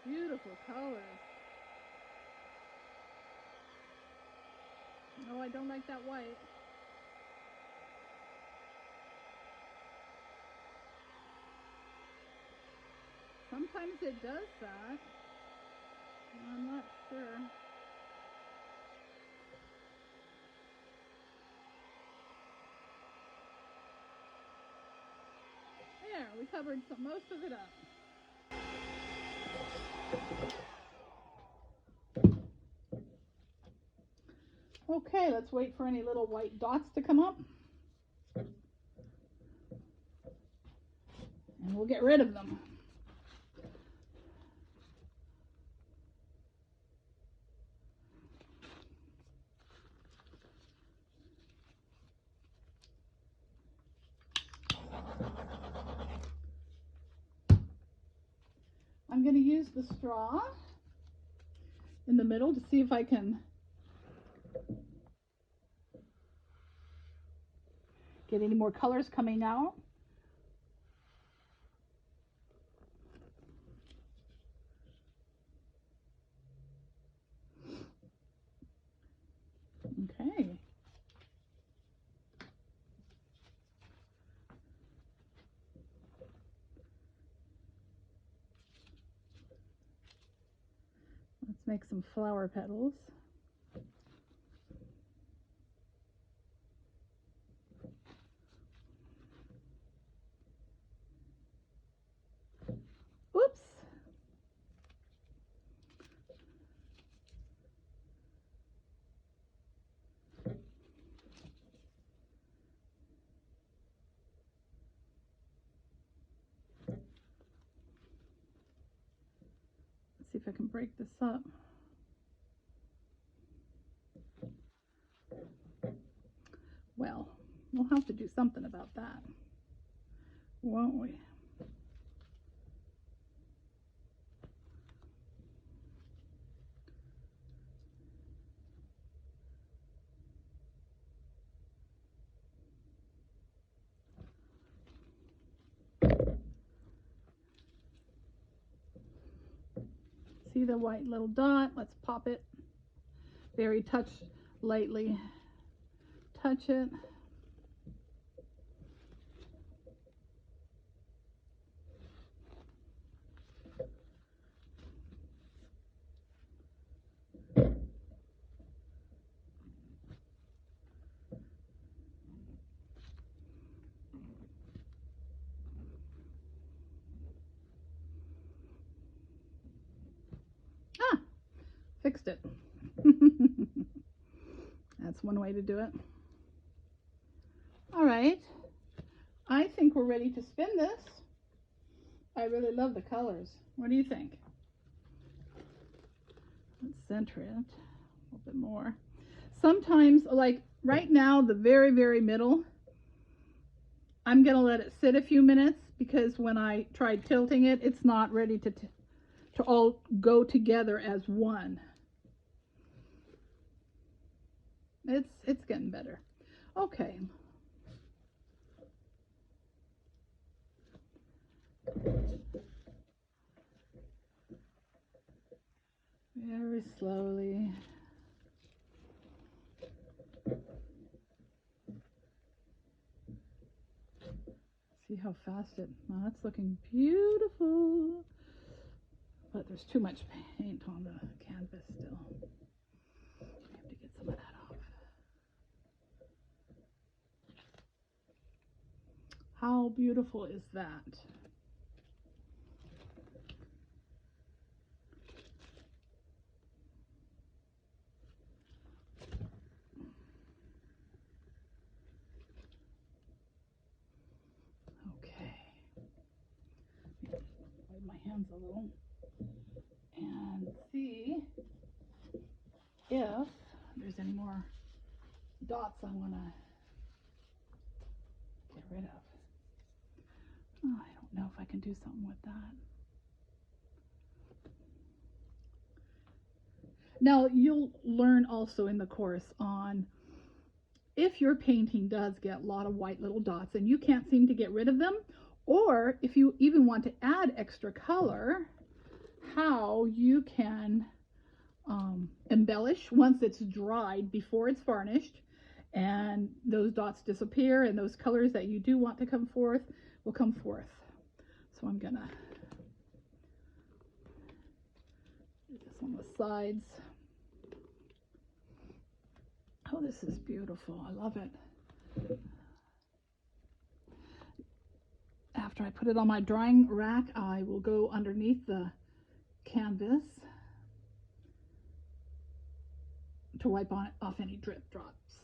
Beautiful colors. Oh, I don't like that white. Sometimes it does that. I'm not sure. There, we covered most of it up. Okay, let's wait for any little white dots to come up. And we'll get rid of them. I'm going to use the straw in the middle to see if I can get any more colors coming out. Okay. Let's make some flower petals. Whoops. Let's see if I can break this up. Well, we'll have to do something about that, won't we? See the white little dot? Let's pop it. Very lightly touch it. Ah, fixed it. That's one way to do it. All right, I think we're ready to spin this. I really love the colors. What do you think? Let's center it a little bit more. Sometimes, like right now, the very, very middle, I'm going to let it sit a few minutes because when I tried tilting it, it's not ready to all go together as one. It's getting better. Okay. Very slowly. See how fast it, oh, that's looking beautiful. But there's too much paint on the canvas still. I have to get some of that off. How beautiful is that? Okay. Wipe my hands a little and see if there's any more dots I want to get rid of. Oh, I don't know if I can do something with that. Now, you'll learn also in the course on if your painting does get a lot of white little dots and you can't seem to get rid of them, or if you even want to add extra color, how you can embellish once it's dried before it's varnished, and those dots disappear and those colors that you do want to come forth will come forth. So I'm gonna do this on the sides. Oh, this is beautiful. I love it. After I put it on my drying rack, I will go underneath the canvas to wipe off any drip drops.